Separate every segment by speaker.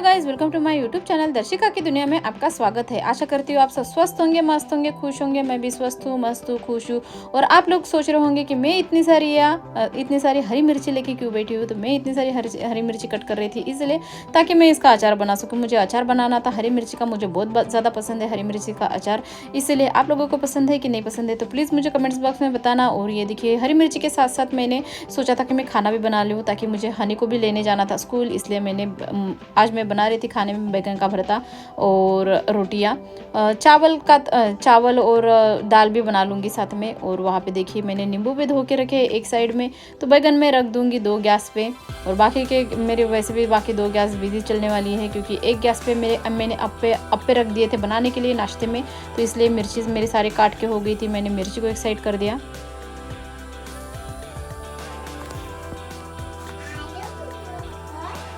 Speaker 1: Hello guys, welcome to my YouTube channel Darshika की दुनिया में आपका स्वागत है। आशा करती हूँ आप सब स्वस्थ होंगे, मस्त होंगे, खुश होंगे। मैं भी स्वस्थ हूँ, मस्त हूँ, खुश हूँ। और आप लोग सोच रहे होंगे कि मैं इतनी सारी हरी मिर्ची लेके क्यों बैठी हूँ। तो मैं इतनी सारी हरी मिर्ची कट कर रही थी इसलिए, ताकि मैं इसका अचार बना सकूँ। मुझे अचार बनाना था हरी मिर्ची का, मुझे बहुत ज़्यादा पसंद है हरी मिर्ची का अचार। इसलिए आप लोगों को पसंद है कि नहीं पसंद है तो प्लीज़ मुझे कमेंट्स बॉक्स में बताना। और ये देखिए, हरी मिर्ची के साथ साथ मैंने सोचा था कि मैं खाना भी बना लूँ, ताकि मुझे हनी को भी लेने जाना था स्कूल। इसलिए मैंने आज मैं बना रही थी खाने में बैगन का भरता और रोटियां। चावल और दाल भी बना लूँगी साथ में। और वहाँ पे देखिए, मैंने नींबू भी धो के रखे एक साइड में। तो बैगन में रख दूँगी 2 गैस पे, और बाकी के मेरे वैसे भी बाकी 2 गैस बिजी चलने वाली है, क्योंकि एक गैस पे मैंने अप्पे रख दिए थे बनाने के लिए नाश्ते में। तो इसलिए मिर्ची मेरी सारी काट के हो गई थी, मैंने मिर्ची को एक साइड कर दिया।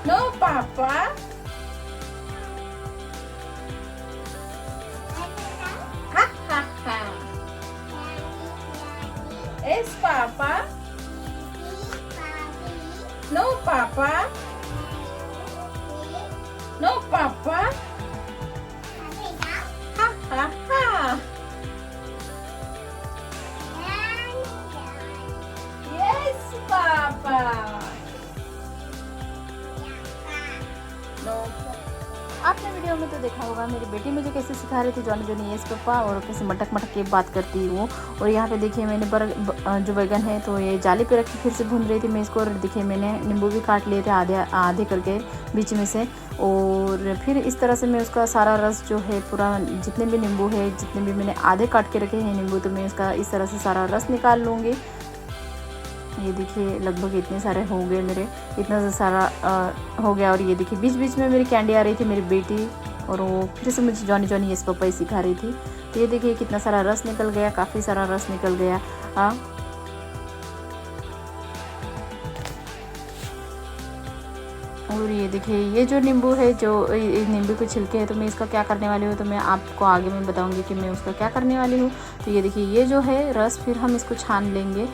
Speaker 1: नो पापा, yes papa, no papa, no papa, ha ha ha, yes papa, no। आपने वीडियो में तो देखा होगा मेरी बेटी मुझे कैसे सिखा रही थी जॉनी जॉनी यस पापा, और कैसे मटक मटक के बात करती हूँ। और यहाँ पे देखिए, मैंने जो बैगन है तो ये जाली पे रख के फिर से भून रही थी मैं इसको। और देखिए, मैंने नींबू भी काट लिए थे आधे आधे करके बीच में से। और फिर इस तरह से मैं उसका सारा रस जो है पूरा, जितने भी नींबू है, जितने भी मैंने आधे काट के रखे हैं नींबू, तो मैं इसका इस तरह से सारा रस निकाल लूँगी। ये देखिए, लगभग इतने सारे हो गए मेरे, इतना सारा हो गया। और ये देखिए, बीच बीच में मेरी कैंडी आ रही थी मेरी बेटी, और वो फिर से मुझे जॉनी जॉनी यस पापा ही सिखा रही थी। तो ये देखिए, कितना सारा रस निकल गया, काफ़ी सारा रस निकल गया। और ये देखिए, ये जो नींबू है, जो नींबू के छिलके हैं, तो मैं इसका क्या करने वाली हूँ, तो मैं आपको आगे में बताऊंगी कि मैं उसका क्या करने वाली हूँ। तो ये देखिए, ये जो है रस, फिर हम इसको छान लेंगे।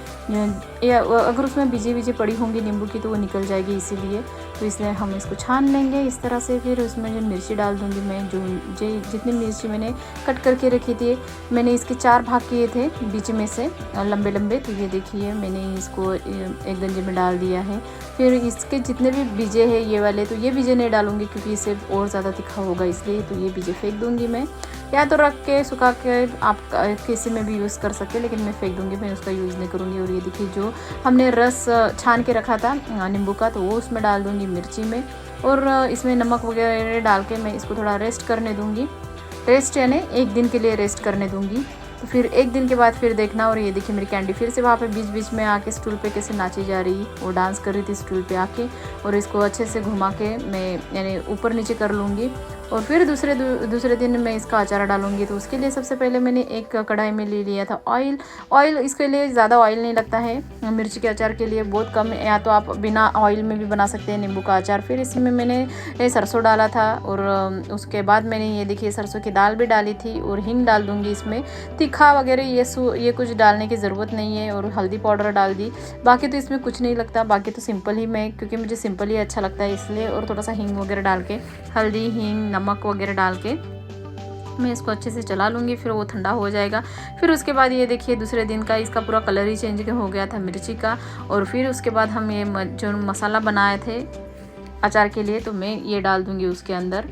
Speaker 1: अगर उसमें बीजे पड़ी होंगी नींबू की तो वो निकल जाएगी, इसीलिए तो इसलिए हम इसको छान लेंगे इस तरह से। फिर उसमें जो मिर्ची डाल दूँगी मैं, जो जितनी मिर्ची मैंने कट करके रखी थी, मैंने इसके 4 भाग किए थे बीच में से लंबे लंबे। तो ये देखिए, मैंने इसको एक गंजे में डाल दिया है। फिर इसके जितने भी बीजे हैं ये वाले, तो ये बीजे नहीं डालूंगी क्योंकि इससे और ज़्यादा तीखा होगा, इसलिए तो ये बीजे फेंक दूंगी मैं। या तो रख के सुखा के आप किसी में भी यूज़ कर सकते हैं, लेकिन मैं फेंक दूंगी, मैं उसका यूज़ नहीं करूंगी। और ये देखिए, जो हमने रस छान के रखा था नींबू का, तो वो उसमें डाल दूंगी मिर्ची में। और इसमें नमक वगैरह डाल के मैं इसको थोड़ा रेस्ट करने दूँगी। रेस्ट यानी 1 दिन के लिए रेस्ट करने दूँगी। तो फिर 1 दिन के बाद फिर देखना। और ये देखिए, मेरी कैंडी फिर से वहाँ पे बीच बीच में आके स्टूल पे कैसे नाची जा रही, वो डांस कर रही थी स्टूल पे आके। और इसको अच्छे से घुमा के मैं यानी ऊपर नीचे कर लूँगी। और फिर दूसरे दिन मैं इसका अचार डालूंगी। तो उसके लिए सबसे पहले मैंने एक कढ़ाई में ले लिया था ऑयल। इसके लिए ज़्यादा ऑयल नहीं लगता है मिर्ची के अचार के लिए, बहुत कम। या तो आप बिना ऑयल में भी बना सकते हैं नींबू का अचार। फिर इसमें मैंने सरसों डाला था, और उसके बाद मैंने ये देखिए सरसों की दाल भी डाली थी, और हींग डाल दूँगी इसमें। तीखा वगैरह ये कुछ डालने की ज़रूरत नहीं है। और हल्दी पाउडर डाल दी। बाकी तो इसमें कुछ नहीं लगता, बाकी तो सिंपल ही मैं, क्योंकि मुझे सिंपल ही अच्छा लगता है इसलिए। और थोड़ा सा हींग वगैरह डाल के, हल्दी, हींग, नमक वगैरह डाल के मैं इसको अच्छे से चला लूँगी। फिर वो ठंडा हो जाएगा। फिर उसके बाद ये देखिए, दूसरे दिन का इसका पूरा कलर ही चेंज हो गया था मिर्ची का। और फिर उसके बाद हम ये जो मसाला बनाए थे अचार के लिए, तो मैं ये डाल दूँगी उसके अंदर।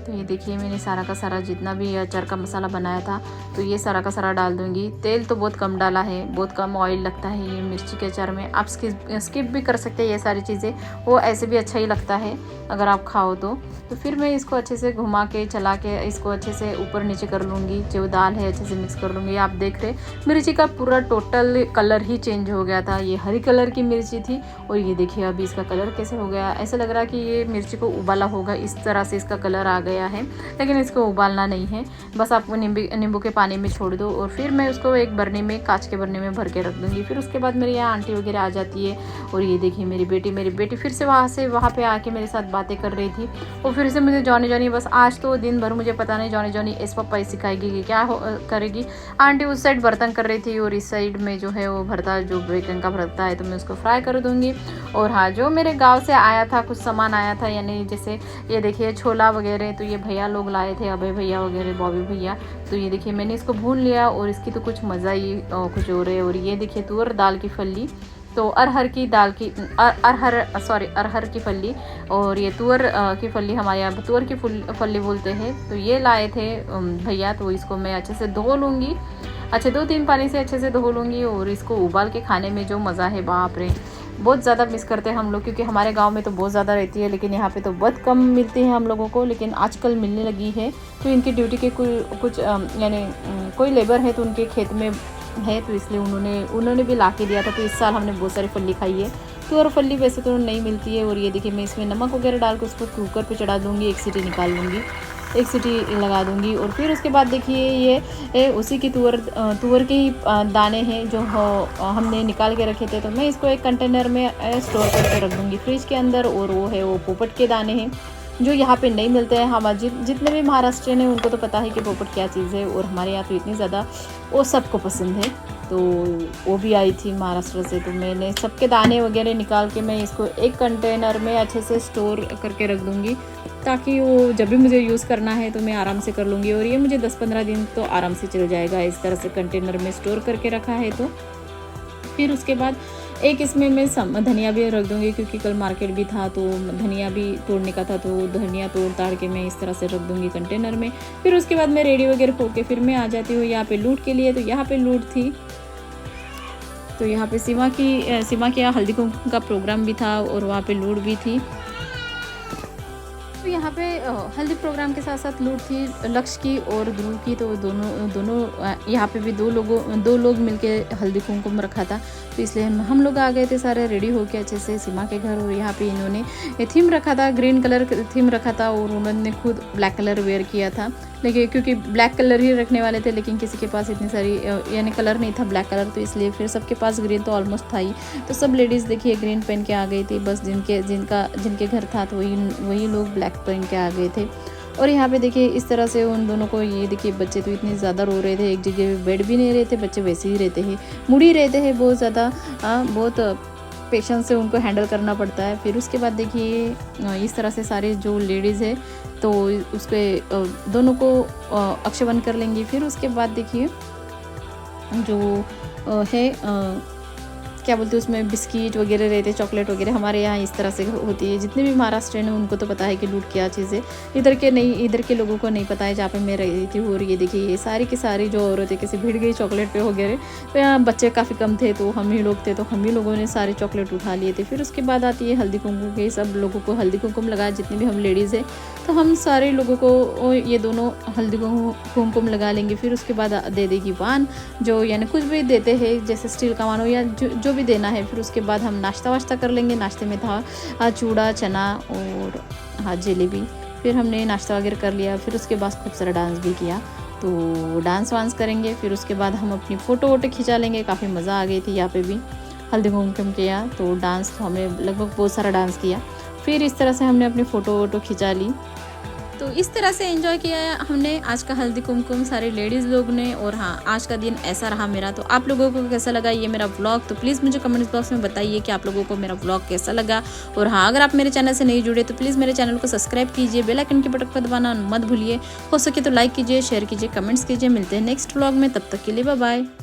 Speaker 1: तो ये देखिए, मैंने सारा का सारा जितना भी अचार का मसाला बनाया था, तो ये सारा का सारा डाल दूंगी। तेल तो बहुत कम डाला है, बहुत कम ऑयल लगता है ये मिर्ची के अचार में। आप स्किप भी कर सकते हैं ये सारी चीज़ें, वो ऐसे भी अच्छा ही लगता है अगर आप खाओ तो। फिर मैं इसको अच्छे से घुमा के चला के इसको अच्छे से ऊपर नीचे कर लूँगी। जो दाल है अच्छे से मिक्स कर लूँगी। आप देख रहे, मिर्ची का पूरा टोटल कलर ही चेंज हो गया था। ये हरी कलर की मिर्ची थी, और ये देखिए अभी इसका कलर कैसे हो गया। ऐसा लग रहा है कि ये मिर्ची को उबाला होगा, इस तरह से इसका कलर आ गया गया है, लेकिन इसको उबालना नहीं है, बस आप नींबू के पानी में छोड़ दो और फिर मैं उसको एक बर्नी में, कांच के बर्नी में भर के रख दूँगी। फिर उसके बाद मेरी यहाँ आंटी वगैरह आ जाती है और ये देखिए मेरी बेटी फिर से वहाँ पे आके मेरे साथ बातें कर रही थी और फिर से मुझे जॉनी बस आज तो दिन भर मुझे पता नहीं जॉनी इस पापा ही सिखाएगी कि क्या करेगी। आंटी उस साइड बर्तन कर रही थी और इस साइड में जो है वो भरता, जो बैगन का भरता है, तो मैं उसको फ्राई कर दूँगी। और हाँ, जो मेरे गाँव से आया था, कुछ सामान आया था, यानी जैसे ये देखिए छोला वगैरह, तो ये भैया लोग लाए थे, अभय भैया वगैरह, बॉबी भैया। तो ये देखिए मैंने इसको भून लिया और इसकी तो कुछ मज़ा ही कुछ और है। और ये देखिए तुअर दाल की फली, तो अरहर की फली, और ये तुअर की फली, हमारे यहाँ तुअर की फली बोलते हैं। तो ये लाए थे भैया, तो इसको मैं अच्छे से धो लूँगी, अच्छे 2-3 पानी से अच्छे से धो लूँगी। और इसको उबाल के खाने में जो मज़ा है, बाप रे, बहुत ज़्यादा मिस करते हैं हम लोग, क्योंकि हमारे गांव में तो बहुत ज़्यादा रहती है, लेकिन यहाँ पे तो बहुत कम मिलती है हम लोगों को, लेकिन आजकल मिलने लगी है। तो इनकी ड्यूटी के कुछ यानी कोई लेबर है तो उनके खेत में है, तो इसलिए उन्होंने भी ला के दिया था। तो इस साल हमने बहुत सारी फली खाई है। तो और फली वैसे तो नहीं मिलती है। और ये देखिए मैं इसमें नमक वगैरह डाल के उसको कुकर पे चढ़ा दूँगी, 1 सीटी निकाल लूँगी, 1 सीटी लगा दूँगी। और फिर उसके बाद देखिए ये उसी की तुअर के ही दाने हैं जो हमने निकाल के रखे थे। तो मैं इसको एक कंटेनर में स्टोर करके रख दूँगी फ्रिज के अंदर। और वो पोपट के दाने हैं जो यहाँ पे नहीं मिलते हैं। हम जितने भी महाराष्ट्रियन हैं उनको तो पता है कि पोपट क्या चीज़ है, और हमारे यहाँ तो इतनी ज़्यादा वो सबको पसंद है। तो वो भी आई थी महाराष्ट्र से, तो मैंने सबके दाने वगैरह निकाल के मैं इसको एक कंटेनर में अच्छे से स्टोर करके रख दूँगी, ताकि वो जब भी मुझे यूज़ करना है तो मैं आराम से कर लूँगी। और ये मुझे 10-15 दिन तो आराम से चल जाएगा, इस तरह से कंटेनर में स्टोर करके रखा है। तो फिर उसके बाद एक इसमें मैं धनिया भी रख दूँगी, क्योंकि कल मार्केट भी था तो धनिया भी तोड़ने का था, तो धनिया ताड़ के मैं इस तरह से रख दूँगी कंटेनर में। फिर उसके बाद मैं रेडी वगैरह होके फिर मैं आ जाती हूँ यहाँ पे लूट के लिए। तो यहाँ पे लूट थी, तो यहाँ पे सीमा के यहाँ हल्दी कुमकुम का प्रोग्राम भी था और वहाँ पे लूट भी थी। तो यहाँ पे हल्दी प्रोग्राम के साथ साथ लूट थी लक्ष्य की और ध्रुव की। तो दोनों यहाँ पे भी दो लोग मिलके हल्दी कुमकुम रखा था, तो इसलिए हम लोग आ गए थे सारे रेडी होके अच्छे से सीमा के घर। और यहाँ पे इन्होंने थीम रखा था, ग्रीन कलर थीम रखा था, और उन्होंने खुद ब्लैक कलर वेयर किया था, लेकिन क्योंकि ब्लैक कलर ही रखने वाले थे, लेकिन किसी के पास इतनी सारी यानी कलर नहीं था ब्लैक कलर, तो इसलिए फिर सबके पास ग्रीन तो ऑलमोस्ट था ही। तो सब लेडीज़ देखिए ग्रीन पहन के आ गई थी, बस जिनके घर था तो वही लोग ब्लैक पहन के आ गए थे। और यहाँ पे देखिए इस तरह से उन दोनों को, ये देखिए बच्चे तो इतने ज़्यादा रो रहे थे, एक जगह पे बेड भी नहीं रहते, बच्चे वैसे ही रहते हैं, मुड़ी रहते हैं बहुत ज़्यादा, बहुत पेशेंस से उनको हैंडल करना पड़ता है। फिर उसके बाद देखिए इस तरह से सारे जो लेडीज़ है तो उसके दोनों को अक्षबन कर लेंगी। फिर उसके बाद देखिए जो है क्या बोलते हैं उसमें बिस्किट वगैरह रहते, चॉकलेट वगैरह, हमारे यहाँ इस तरह से होती है। जितने भी महाराष्ट्रियन हैं उनको तो पता है कि लूट क्या चीज़ है, इधर के लोगों को नहीं पता है जहाँ पे मैं रही थी। और ये देखिए ये सारी की सारी जो औरतें किसी भिड़ गई चॉकलेट पे वगैरह, तो यहाँ बच्चे काफ़ी कम थे तो हम ही लोग थे, तो हम ही लोगों ने सारे चॉकलेट उठा लिए थे। फिर उसके बाद आती है हल्दी कुमकुम के, सब लोगों को हल्दी कुमकुम लगाया, जितने भी हम लेडीज़ है तो हम सारे लोगों को ये दोनों हल्दी कुमकुम लगा लेंगे। फिर उसके बाद दे देगी वान, जो यानी कुछ भी देते हैं, जैसे स्टील का वान हो या जो भी देना है। फिर उसके बाद हम नाश्ता वाश्ता कर लेंगे। नाश्ते में था चूड़ा, चना और जलेबी। फिर हमने नाश्ता वगैरह कर लिया। फिर उसके बाद खूब सारा डांस भी किया, तो डांस वांस करेंगे। फिर उसके बाद हम अपनी फ़ोटो वोटो खिंचा लेंगे। काफ़ी मज़ा आ गई थी यहाँ पे भी हल्दी कुमकुम किया, तो डांस तो हमने लगभग बहुत सारा डांस किया। फिर इस तरह से हमने अपनी फ़ोटो वोटो खिंचा ली। तो इस तरह से एंजॉय किया है हमने आज का हल्दी कुमकुम सारे लेडीज़ लोग ने। और हाँ, आज का दिन ऐसा रहा मेरा। तो आप लोगों को कैसा लगा ये मेरा व्लॉग, तो प्लीज़ मुझे कमेंट्स बॉक्स में बताइए कि आप लोगों को मेरा व्लॉग कैसा लगा। और हाँ, अगर आप मेरे चैनल से नहीं जुड़े तो प्लीज़ मेरे चैनल को सब्सक्राइब कीजिए, बेल आइकन की बटन पर दबाना मत भूलिए। हो सके तो लाइक कीजिए, शेयर कीजिए, कमेंट्स कीजिए। मिलते हैं नेक्स्ट व्लॉग में, तब तक के लिए बाय बाय।